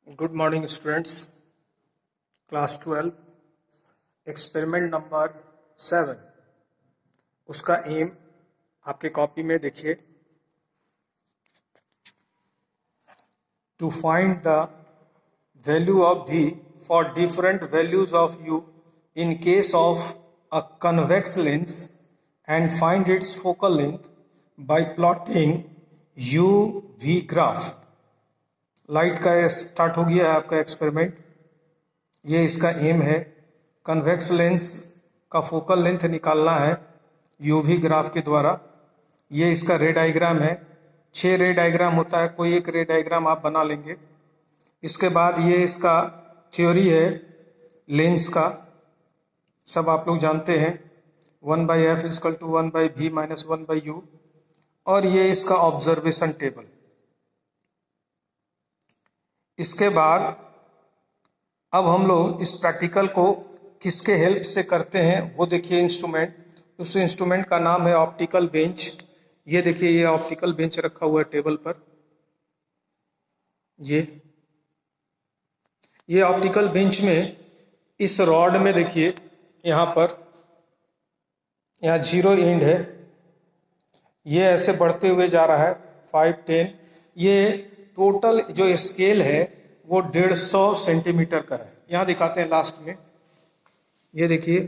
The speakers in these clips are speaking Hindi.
Good morning students. Class 12 experiment number 7 उसका एम आपके कॉपी में देखिए। To find the value of v for different values of u in case of a convex lens and find its focal length by plotting u v graph. Light का स्टार्ट हो गया है आपका एक्सपेरिमेंट। ये इसका एम है। कन्वेक्स लेंस का फोकल लेंथ निकालना है यूवी ग्राफ के द्वारा। ये इसका रे डायग्राम है। 6 रे डायग्राम होता है, कोई एक रे डायग्राम आप बना लेंगे। इसके बाद ये इसका थ्योरी है लेंस का, सब आप लोग जानते हैं। 1/f = 1/v - 1/u। और ये इसका ऑब्जर्वेशन टेबल। इसके बाद अब हम लोग इस प्रैक्टिकल को किसके हेल्प से करते हैं वो देखिए। इंस्ट्रूमेंट, उस इंस्ट्रूमेंट का नाम है ऑप्टिकल बेंच। ये देखिए, ये ऑप्टिकल बेंच रखा हुआ है टेबल पर। ये ऑप्टिकल बेंच में इस रॉड में देखिए, यहाँ पर यहाँ 0 एंड है। ये ऐसे बढ़ते हुए जा रहा है 5, 10। ये टोटल जो स्केल है वो 150 सेंटीमीटर का है। यहां दिखाते हैं लास्ट में। ये देखिए,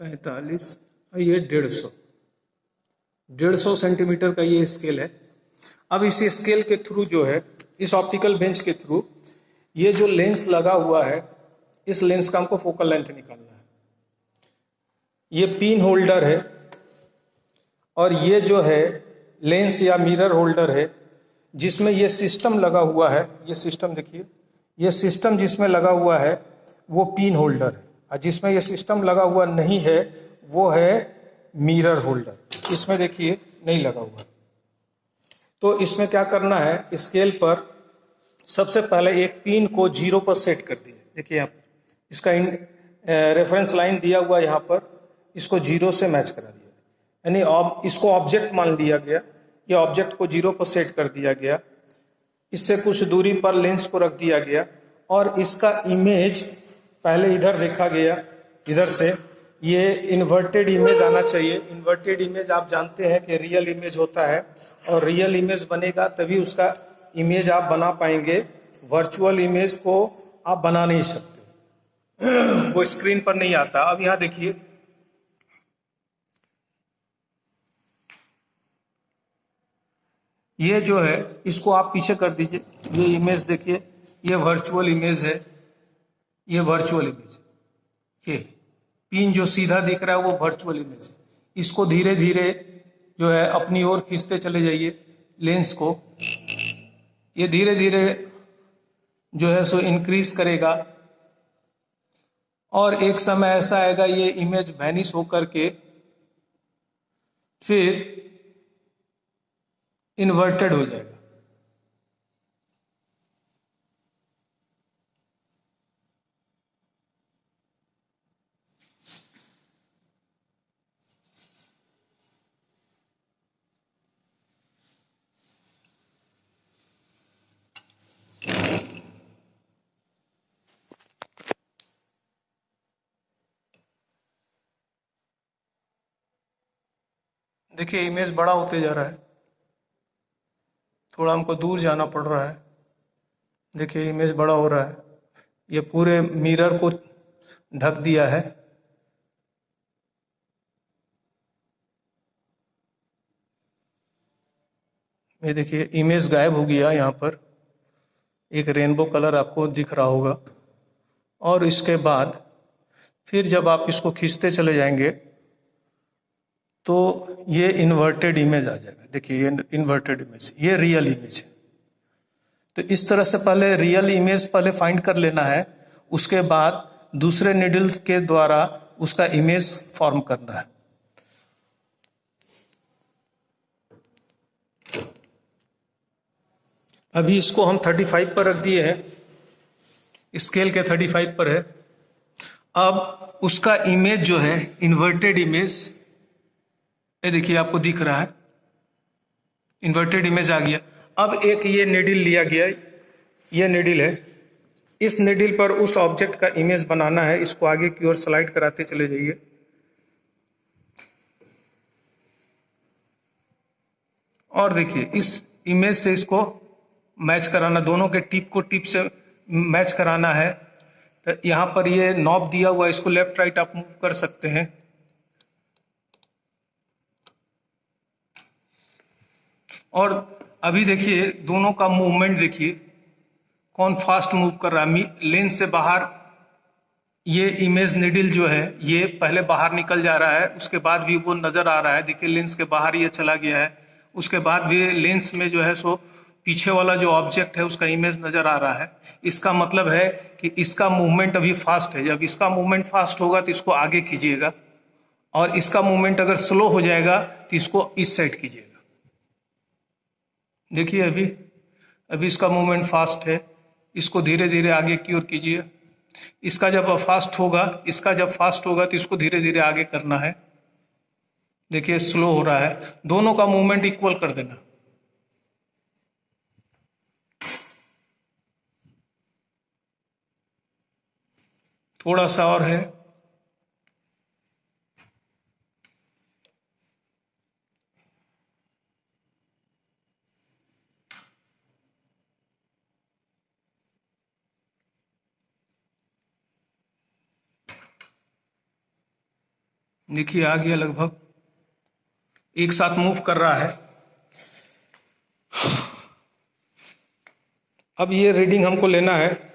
पैंतालीस, ये 150 सेंटीमीटर का ये स्केल है। अब इस स्केल के थ्रू जो है, इस ऑप्टिकल बेंच के थ्रू ये जो लेंस लगा हुआ है, इस लेंस का हमको फोकल लेंथ निकालना है। ये पिन होल्डर है और ये जो है लेंस या मिरर होल्डर है, जिसमें ये सिस्टम लगा हुआ है। ये सिस्टम देखिए, ये सिस्टम जिसमें लगा हुआ है वो पिन होल्डर है, और जिसमें ये सिस्टम लगा हुआ नहीं है वो है मिरर होल्डर। इसमें देखिए नहीं लगा हुआ। तो इसमें क्या करना है, स्केल पर सबसे पहले एक पिन को 0 पर सेट कर दिए। देखिए यहाँ पर इसका रेफरेंस लाइन दिया हुआ यहाँ पर, इसको 0 से मैच करा दिया, यानी इसको ऑब्जेक्ट मान लिया गया। ये ऑब्जेक्ट को 0 पर सेट कर दिया गया। इससे कुछ दूरी पर लेंस को रख दिया गया और इसका इमेज पहले इधर देखा गया। इधर से ये इन्वर्टेड इमेज आना चाहिए। इन्वर्टेड इमेज आप जानते हैं कि रियल इमेज होता है, और रियल इमेज बनेगा तभी उसका इमेज आप बना पाएंगे। वर्चुअल इमेज को आप बना नहीं सकते, वो स्क्रीन पर नहीं आता। अब यहां देखिए, ये जो है इसको आप पीछे कर दीजिए। ये इमेज देखिए, ये वर्चुअल इमेज है। ये वर्चुअल इमेज, ये पिन जो सीधा दिख रहा है वो वर्चुअल इमेज है। इसको धीरे धीरे जो है अपनी ओर खींचते चले जाइए लेंस को। ये धीरे धीरे जो है सो इंक्रीज करेगा और एक समय ऐसा आएगा ये इमेज वैनिश होकर के फिर इन्वर्टेड हो जाएगा। देखिए इमेज बड़ा होते जा रहा है, थोड़ा हमको दूर जाना पड़ रहा है। देखिए इमेज बड़ा हो रहा है, ये पूरे मिरर को ढक दिया है। ये देखिए इमेज गायब हो गया। यहाँ पर एक रेनबो कलर आपको दिख रहा होगा, और इसके बाद फिर जब आप इसको खींचते चले जाएंगे तो ये इन्वर्टेड इमेज आ जाएगा। देखिए ये इन्वर्टेड इमेज, ये रियल इमेज है। तो इस तरह से पहले रियल इमेज पहले फाइंड कर लेना है, उसके बाद दूसरे नीडल्स के द्वारा उसका इमेज फॉर्म करना है। अभी इसको हम 35 पर रख दिए हैं, स्केल के 35 पर है। अब उसका इमेज जो है इन्वर्टेड इमेज, ये देखिए आपको दिख रहा है, इन्वर्टेड इमेज आ गया। अब एक ये निडिल लिया गया, ये निडिल है, इस निडिल पर उस ऑब्जेक्ट का इमेज बनाना है। इसको आगे की ओर स्लाइड कराते चले जाइए। और देखिए इस इमेज से इसको मैच कराना, दोनों के टिप को टिप से मैच कराना है। तो यहाँ पर ये नॉब दिया हुआ है, इसको लेफ्ट राइट आप मूव कर सकते हैं। और अभी देखिए दोनों का मूवमेंट देखिए, कौन फास्ट मूव कर रहा है। लेंस से बाहर ये इमेज निडिल जो है ये पहले बाहर निकल जा रहा है, उसके बाद भी वो नजर आ रहा है। देखिए लेंस के बाहर ये चला गया है, उसके बाद भी लेंस में जो है सो पीछे वाला जो ऑब्जेक्ट है उसका इमेज नजर आ रहा है। इसका मतलब है कि इसका मूवमेंट अभी फास्ट है। जब इसका मूवमेंट फास्ट होगा तो इसको आगे कीजिएगा, और इसका मूवमेंट अगर स्लो हो जाएगा तो इसको इस साइड कीजिएगा। देखिए अभी इसका मूवमेंट फास्ट है, इसको धीरे धीरे आगे की ओर कीजिए। इसका जब फास्ट होगा तो इसको धीरे धीरे आगे करना है। देखिए स्लो हो रहा है, दोनों का मूवमेंट इक्वल कर देना। थोड़ा सा और है। देखिए आ गया, लगभग एक साथ मूव कर रहा है। अब ये रीडिंग हमको लेना है।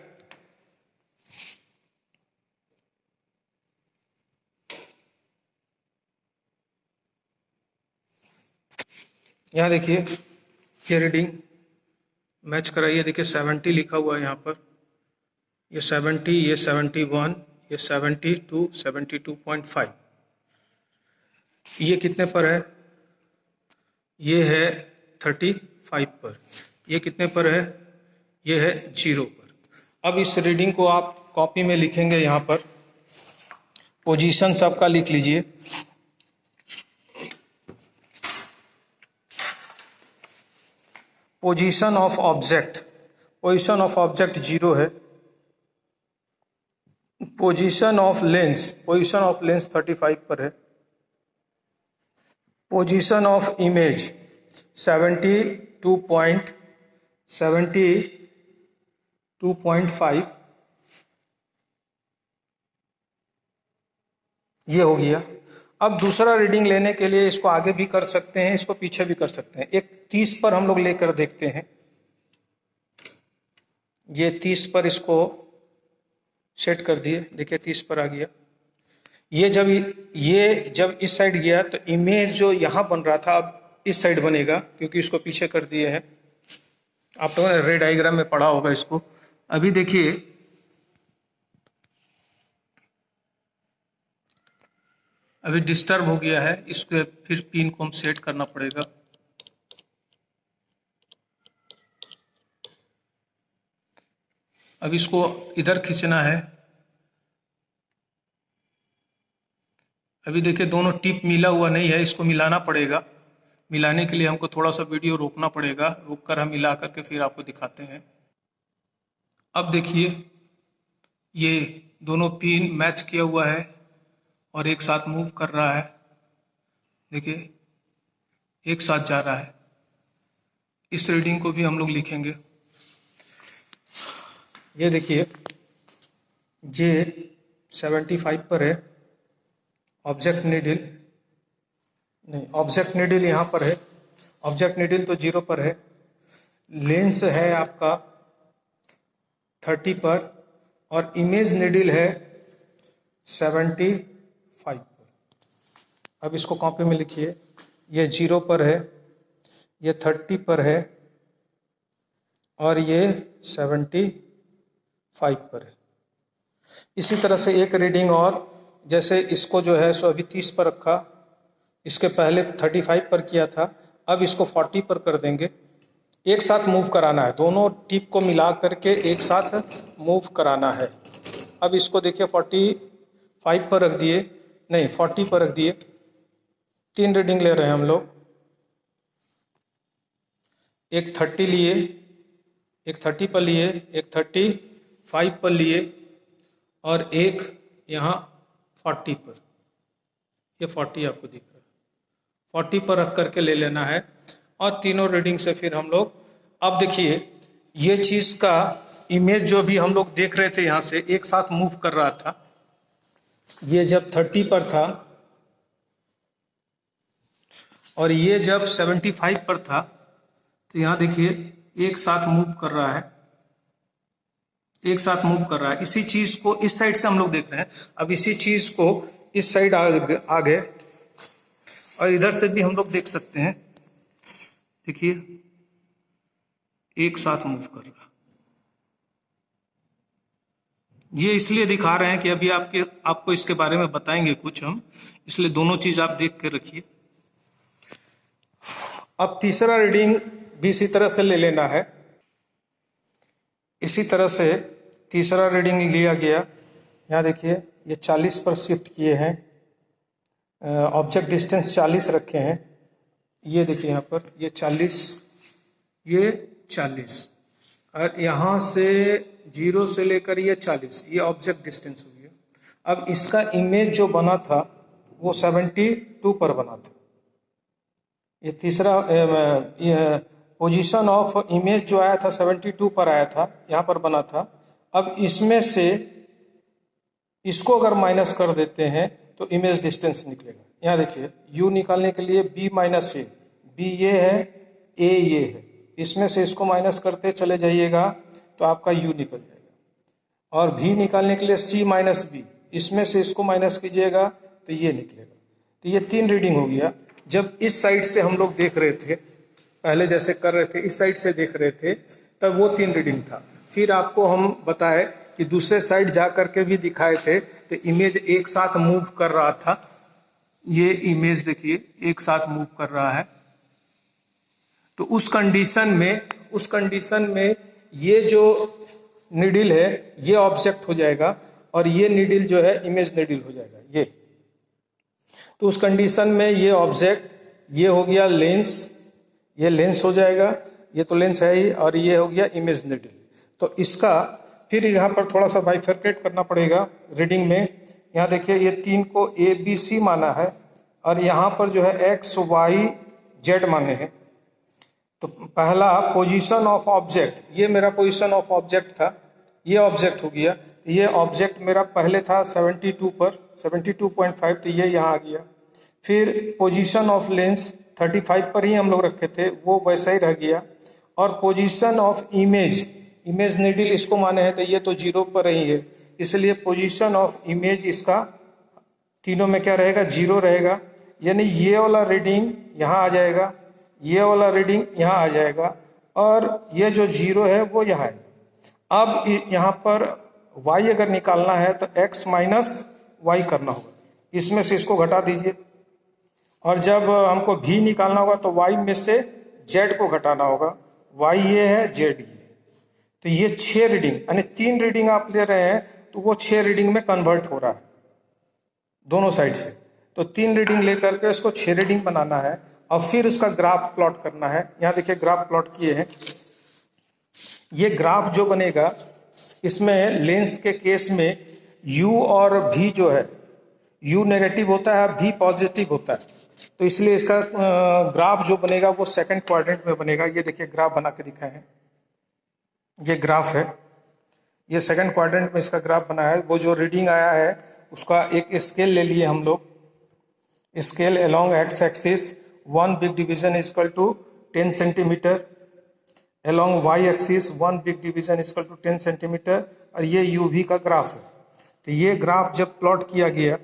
यहाँ देखिए ये रीडिंग मैच कराइए। देखिए 70 लिखा हुआ है यहाँ पर, ये 70, ये 71, ये 72, 72.5। ये कितने पर है? ये है 35 पर। ये कितने पर है? ये है 0 पर। अब इस रीडिंग को आप कॉपी में लिखेंगे। यहाँ पर पोजीशन सबका लिख लीजिए। पोजीशन ऑफ ऑब्जेक्ट 0 है। पोजीशन ऑफ लेंस 35 पर है। पोजीशन ऑफ इमेज 72.5 ये हो गया। अब दूसरा रीडिंग लेने के लिए इसको आगे भी कर सकते हैं, इसको पीछे भी कर सकते हैं। एक 30 पर हम लोग लेकर देखते हैं। ये 30 पर इसको सेट कर दिए। देखिए 30 पर आ गया। ये जब इस साइड गया तो इमेज जो यहाँ बन रहा था अब इस साइड बनेगा, क्योंकि इसको पीछे कर दिए हैं। आप लोगों ने रे डायग्राम में पढ़ा होगा इसको। अभी देखिए अभी डिस्टर्ब हो गया है, इसको फिर पिन को हम सेट करना पड़ेगा। अब इसको इधर खींचना है। अभी देखिए दोनों टिप मिला हुआ नहीं है, इसको मिलाना पड़ेगा। मिलाने के लिए हमको थोड़ा सा वीडियो रोकना पड़ेगा, रोक कर हम मिला करके फिर आपको दिखाते हैं। अब देखिए ये दोनों पिन मैच किया हुआ है और एक साथ मूव कर रहा है। देखिए एक साथ जा रहा है। इस रीडिंग को भी हम लोग लिखेंगे। ये देखिए ये 75 पर है। ऑब्जेक्ट निडिल यहाँ पर है। ऑब्जेक्ट निडिल तो 0 पर है। लेंस है आपका 30 पर और इमेज निडिल है 75 पर। अब इसको कॉपी में लिखिए। ये 0 पर है, ये 30 पर है और ये 75 पर है। इसी तरह से एक रीडिंग और, जैसे इसको जो है सो अभी 30 पर रखा, इसके पहले 35 पर किया था, अब इसको 40 पर कर देंगे। एक साथ मूव कराना है, दोनों टिप को मिला करके एक साथ मूव कराना है। अब इसको देखिए 45 पर रख दिए, नहीं 40 पर रख दिए। 3 रीडिंग ले रहे हैं हम लोग। एक 30 लिए, एक 30 पर लिए, एक 35 पर लिए और एक यहाँ 40 पर। ये 40 आपको दिख रहा है, 40 पर रख करके ले लेना है। और तीनों रीडिंग से फिर हम लोग, अब देखिए ये चीज का इमेज जो भी हम लोग देख रहे थे यहाँ से एक साथ मूव कर रहा था। ये जब 30 पर था और ये जब 75 पर था, तो यहाँ देखिए एक साथ मूव कर रहा है, एक साथ मूव कर रहा है। इसी चीज को इस साइड से हम लोग देख रहे हैं। अब इसी चीज को इस साइड आ गए और इधर से भी हम लोग देख सकते हैं। देखिए एक साथ मूव कर रहा है। ये इसलिए दिखा रहे हैं कि अभी आपको इसके बारे में बताएंगे कुछ हम, इसलिए दोनों चीज आप देख के रखिए। अब तीसरा रीडिंग भी इसी तरह से ले लेना है। इसी तरह से तीसरा रीडिंग लिया गया। यहाँ देखिए ये 40 पर शिफ्ट किए हैं, ऑब्जेक्ट डिस्टेंस 40 रखे हैं। ये देखिए यहाँ पर ये 40, ये 40 और यहाँ से 0 से लेकर ये 40, ये ऑब्जेक्ट डिस्टेंस हो गया। अब इसका इमेज जो बना था वो 72 पर बना था। ये तीसरा पोजीशन ऑफ इमेज जो आया था 72 पर आया था, यहाँ पर बना था। अब इसमें से इसको अगर माइनस कर देते हैं तो इमेज डिस्टेंस निकलेगा। यहाँ देखिए u निकालने के लिए b माइनस ए, b ये है, a ये है, इसमें से इसको माइनस करते चले जाइएगा तो आपका u निकल जाएगा। और v निकालने के लिए c माइनस b, इसमें से इसको माइनस कीजिएगा तो ये निकलेगा। तो ये 3 रीडिंग हो गया। जब इस साइड से हम लोग देख रहे थे, पहले जैसे कर रहे थे इस साइड से देख रहे थे, तब वो 3 रीडिंग था। फिर आपको हम बताए कि दूसरे साइड जा करके भी दिखाए थे तो इमेज एक साथ मूव कर रहा था। ये इमेज देखिए एक साथ मूव कर रहा है। तो उस कंडीशन में ये जो निडिल है ये ऑब्जेक्ट हो जाएगा और ये निडिल जो है इमेज निडिल हो जाएगा। ये तो उस कंडीशन में ये ऑब्जेक्ट, ये हो गया लेंस, ये लेंस हो जाएगा, ये तो लेंस है ही, और ये हो गया इमेज निडिल। तो इसका फिर यहाँ पर थोड़ा सा बाइफरकेट करना पड़ेगा रीडिंग में। यहाँ देखिए ये 3 को ए बी सी माना है और यहाँ पर जो है एक्स वाई जेड माने हैं। तो पहला पोजीशन ऑफ ऑब्जेक्ट, ये मेरा पोजीशन ऑफ ऑब्जेक्ट था, ये ऑब्जेक्ट हो गया। ये ऑब्जेक्ट मेरा पहले था 72 पर, 72.5, तो ये यहाँ आ गया। फिर पोजीशन ऑफ लेंस 35 पर ही हम लोग रखे थे, वो वैसा ही रह गया। और position of image, image needle इसको माने हैं तो ये तो 0 पर ही है, इसलिए पोजीशन ऑफ इमेज इसका तीनों में क्या रहेगा, 0 रहेगा। यानी ये वाला रीडिंग यहाँ आ जाएगा, ये वाला रीडिंग यहाँ आ जाएगा और ये जो 0 है वो यहाँ है। अब यहाँ पर y अगर निकालना है तो x माइनस वाई करना होगा, इसमें से इसको घटा दीजिए। और जब हमको v निकालना होगा तो y में से z को घटाना होगा, y ये है, z ये। तो ये 6 रीडिंग, यानी 3 रीडिंग आप ले रहे हैं तो वो 6 रीडिंग में कन्वर्ट हो रहा है दोनों साइड से। तो 3 रीडिंग लेकर के इसको 6 रीडिंग बनाना है और फिर उसका ग्राफ प्लॉट करना है। यहाँ देखिए ग्राफ प्लॉट किए हैं। ये ग्राफ जो बनेगा इसमें लेंस के केस में u और v जो है, u नेगेटिव होता है, v पॉजिटिव होता है, तो इसलिए इसका ग्राफ जो बनेगा वो सेकंड क्वाड्रेंट में बनेगा। ये देखिए ग्राफ बना के दिखाए हैं, ये ग्राफ है, ये सेकंड क्वाड्रेंट में इसका ग्राफ बना है। वो जो रीडिंग आया है उसका एक स्केल ले लिए हम लोग, scale along X axis 1 big division is equal to 10 centimetre, along Y axis 1 big division is equal to 10 centimetre, और ये यूवी का ग्राफ है। तो ये ग्राफ जब प्लॉट किया गया,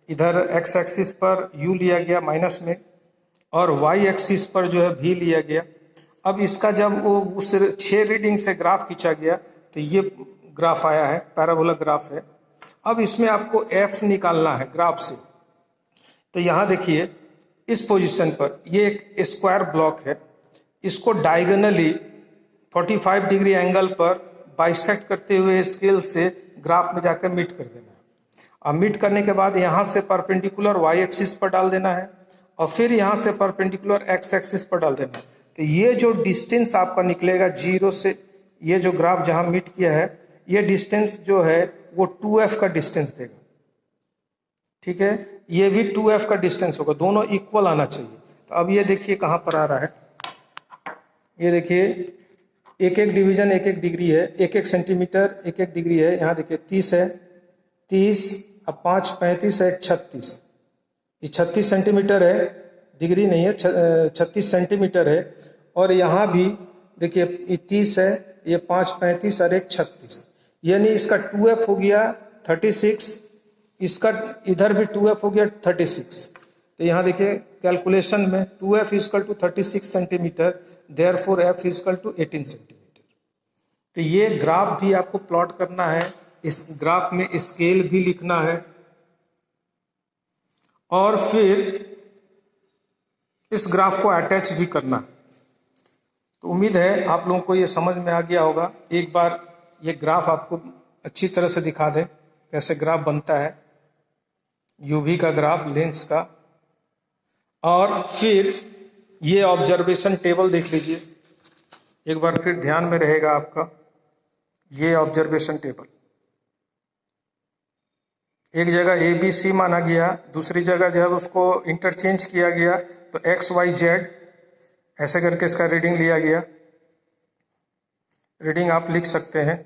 इधर एक्स एक्सिस पर यू लिया गया माइनस में और वाई एक्सिस पर जो है भी लिया गया। अब इसका जब वो उस 6 रीडिंग से ग्राफ खींचा गया तो ये ग्राफ आया है, पैराबोला ग्राफ है। अब इसमें आपको एफ निकालना है ग्राफ से। तो यहाँ देखिए इस पोजीशन पर ये एक स्क्वायर ब्लॉक है, इसको डायगोनली 45 डिग्री एंगल पर बाइसेक्ट करते हुए स्केल से ग्राफ में जाकर मीट कर देना है। अब मीट करने के बाद यहाँ से परपेंडिकुलर वाई एक्सिस पर डाल देना है और फिर यहाँ से परपेंडिकुलर एक्स एक्सिस पर डाल देना। तो ये जो डिस्टेंस आपका निकलेगा जीरो से, ये जो ग्राफ जहाँ मीट किया है, ये डिस्टेंस जो है वो 2f का डिस्टेंस देगा। ठीक है, ये भी 2f का डिस्टेंस होगा, दोनों इक्वल आना चाहिए। तो अब ये देखिए कहाँ पर आ रहा है, ये देखिए एक एक डिवीजन एक एक डिग्री है, एक एक सेंटीमीटर एक एक डिग्री है। यहाँ देखिए 30 है, 30 अब 5 35 है, 36, ये 36 सेंटीमीटर है, डिग्री नहीं है, 36 सेंटीमीटर है। और यहाँ भी देखिए ये 30 है, ये 5 35 और एक 36, यानी इसका 2f हो गया 36, इसका इधर भी 2f हो गया 36। तो यहाँ देखिए कैलकुलेशन में 2f equal to 36 centimetre, therefore f equal to 18 centimetre. तो ये ग्राफ भी आपको प्लॉट करना है, इस ग्राफ में स्केल भी लिखना है और फिर इस ग्राफ को अटैच भी करना है। तो उम्मीद है आप लोगों को ये समझ में आ गया होगा। एक बार ये ग्राफ आपको अच्छी तरह से दिखा दें कैसे ग्राफ बनता है, यूवी का ग्राफ लेंस का। और फिर ये ऑब्जर्वेशन टेबल देख लीजिए, एक बार फिर ध्यान में रहेगा आपका ये ऑब्जर्वेशन टेबल। एक जगह ए बी सी माना गया, दूसरी जगह जब उसको इंटरचेंज किया गया तो एक्स वाई जेड ऐसे करके इसका रीडिंग लिया गया। रीडिंग आप लिख सकते हैं।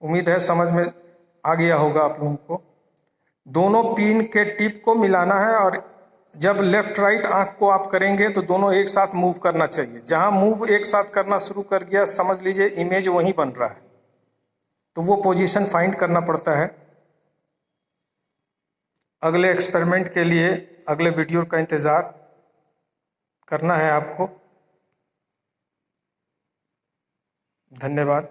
उम्मीद है समझ में आ गया होगा आप लोगों को। दोनों पिन के टिप को मिलाना है और जब लेफ्ट राइट आंख को आप करेंगे तो दोनों एक साथ मूव करना चाहिए। जहां मूव एक साथ करना शुरू कर गया समझ लीजिए इमेज वहीं बन रहा है, तो वो पोजीशन फाइंड करना पड़ता है। अगले एक्सपेरिमेंट के लिए अगले वीडियो का इंतज़ार करना है आपको। धन्यवाद।